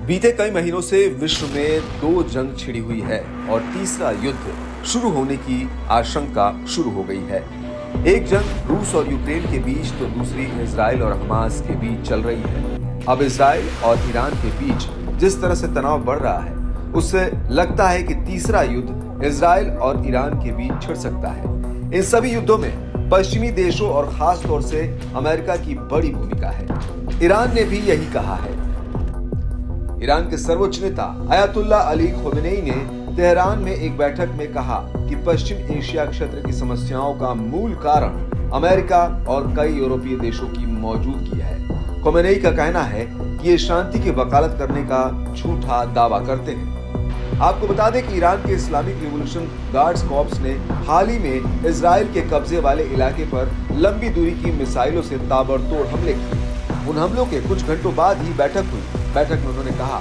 बीते कई महीनों से विश्व में दो जंग छिड़ी हुई है और तीसरा युद्ध शुरू होने की आशंका शुरू हो गई है। एक जंग रूस और यूक्रेन के बीच तो दूसरी इजराइल और हमास के बीच चल रही है। अब इजराइल और ईरान के बीच जिस तरह से तनाव बढ़ रहा है, उससे लगता है कि तीसरा युद्ध इजराइल और ईरान के बीच छिड़ सकता है। इन सभी युद्धों में पश्चिमी देशों और खास तौर से अमेरिका की बड़ी भूमिका है। ईरान ने भी यही कहा है। ईरान के सर्वोच्च नेता अयातुल्ला अली खोमेनी ने तेहरान में एक बैठक में कहा कि पश्चिम एशिया क्षेत्र की समस्याओं का मूल कारण अमेरिका और कई यूरोपीय देशों की मौजूदगी है। खोमेनी का कहना है कि ये शांति की वकालत करने का झूठा दावा करते हैं। आपको बता दें कि ईरान के इस्लामिक रिवॉल्यूशन गार्ड्स कॉर्प्स ने हाल ही में इजराइल के कब्जे वाले इलाके पर लंबी दूरी की मिसाइलों से ताबड़तोड़ हमले किए। उन हमलों के कुछ घंटों बाद ही बैठक हुई। बैठक में उन्होंने कहा,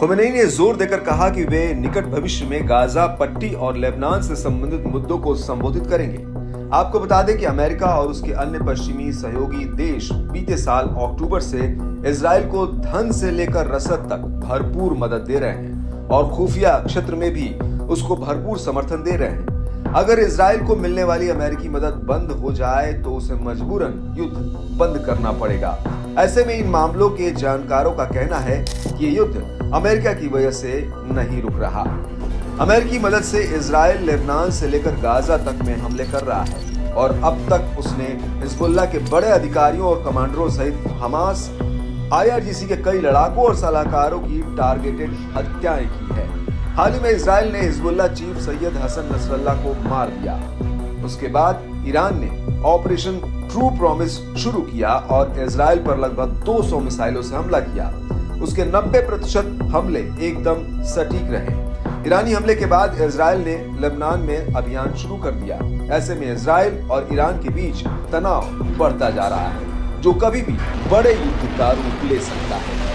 खोमेनी ने जोर देकर कहा कि वे निकट भविष्य में गाजा पट्टी और लेबनान से संबंधित मुद्दों को संबोधित करेंगे। आपको बता दें कि अमेरिका और उसके अन्य पश्चिमी सहयोगी देश बीते साल अक्टूबर से इजराइल को धन से लेकर रसद तक भरपूर मदद दे रहे हैं और खुफिया क्षेत्र में भी उसको भरपूर समर्थन दे रहे हैं। अगर इजराइल को मिलने वाली अमेरिकी मदद बंद हो जाए तो उसे मजबूरन युद्ध बंद करना पड़ेगा। ऐसे में इन मामलों के जानकारों का कहना है कि ये युद्ध अमेरिका की वजह से नहीं रुक रहा। अमेरिकी मदद से इजराइल लेबनान से लेकर गाजा तक में हमले कर रहा है और अब तक उसने हिजबुल्लाह के बड़े अधिकारियों और कमांडरों सहित हमास, IRGC के कई लड़ाकों और सलाहकारों की टारगेटेड हत्याएं की है। हाल ही में इजराइल ने Hezbollah chief Syed Hassan Nasrallah को मार दिया। उसके बाद ईरान ने ऑपरेशन ट्रू प्रॉमिस शुरू किया और इजराइल पर लगभग 200 मिसाइलों से हमला किया। उसके 90% हमले एकदम सटीक रहे। ईरानी हमले के बाद इजराइल ने लेबनान में अभियान शुरू कर दिया। ऐसे में इजराइल और ईरान के बीच तनाव बढ़ता जा रहा है, जो कभी भी बड़े युद्ध का रूप ले सकता है।